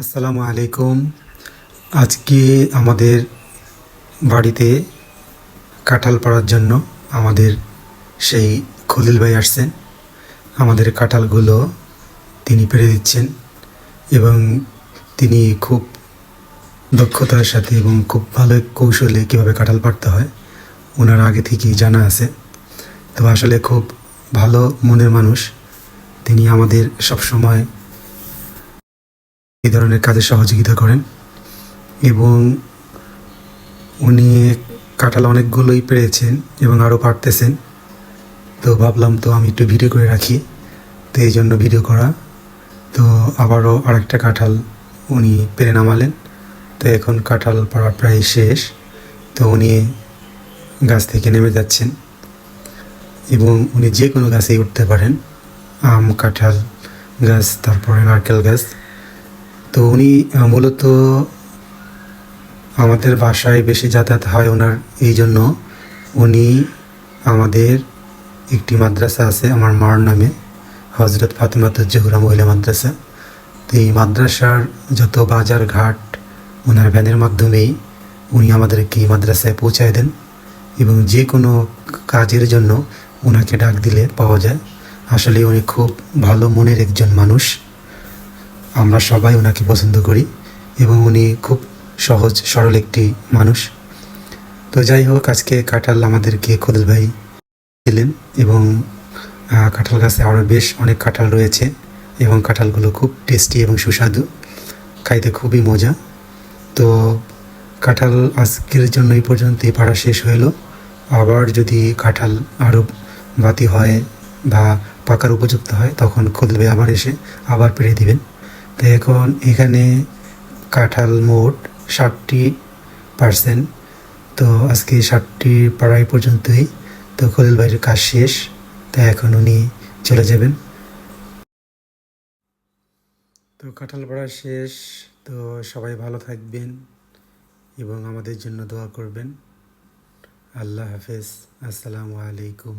আসসালামু আলাইকুম। আজকে আমাদের বাড়িতে কাঁঠাল পাড়ার জন্য আমাদের সেই খলিল ভাই আসছেন। আমাদের কাঁঠালগুলো তিনি পেড়ে দিচ্ছেন এবং তিনি খুব দক্ষতার সাথে এবং খুব ভালো কৌশলে কীভাবে কাঁঠাল পাড়তে হয় ওনার আগে থেকেই জানা আছে। তো আসলে খুব ভালো মনের মানুষ। তিনি আমাদের সবসময় এই ধরনের কাজে সহযোগিতা করেন এবং উনি কাঁঠাল অনেকগুলোই পেড়েছেন এবং আরও পারতেছেন। তো ভাবলাম তো আমি একটু ভিডিও করে রাখি, তো এই জন্য ভিডিও করা। তো আবারও আরেকটা কাঁঠাল উনি পেড়ে নামালেন। তো এখন কাঁঠাল পাড়া প্রায় শেষ। তো উনি গাছ থেকে নেমে যাচ্ছেন এবং উনি যে কোনো গাছেই উঠতে পারেন, আম, কাঁঠাল গাছ, তারপরে নারকেল গাছ। তো উনি মূলত আমাদের বাসায় বেশি যাতায়াত হয় ওনার, এই জন্য উনি আমাদের একটি মাদ্রাসা আছে আমার মার নামে, হজরত ফাতেমাতুজ জোহরা মহিলা মাদ্রাসা। তো এই মাদ্রাসার যত বাজার ঘাট ওনার ভ্যানের মাধ্যমেই উনি আমাদেরকে এই মাদ্রাসায় পৌঁছায় দেন এবং যে কোনো কাজের জন্য ওনাকে ডাক দিলে পাওয়া যায়। আসলে উনি খুব ভালো মনের একজন মানুষ। আমরা সবাই ওনাকে পছন্দ করি এবং উনি খুব সহজ সরল একটি মানুষ। তো যাই হোক, আজকে কাঁঠাল আমাদেরকে খলিল ভাই দিলেন এবং কাঁঠাল গাছে আরও বেশ অনেক কাঁঠাল রয়েছে এবং কাঁঠালগুলো খুব টেস্টি এবং সুস্বাদু, খাইতে খুবই মজা। তো কাঁঠাল আজকের জন্য এই পর্যন্তই পাড়া শেষ হইল। আবার যদি কাঁঠাল আরও বাতি হয় বা পাকার উপযুক্ত হয় তখন খলিল ভাই আবার এসে আবার পেড়ে দিবেন। তো এখন এখানে কাঁঠাল মোট 60%। তো আজকে 60 পাড়াই পর্যন্তই। তো খলিল ভাইয়ের কাজ শেষ, তাই এখন উনি চলে যাবেন। তো কাঁঠাল পাড়া শেষ। তো সবাই ভালো থাকবেন এবং আমাদের জন্য দোয়া করবেন। আল্লাহ হাফেজ। আসসালামু আলাইকুম।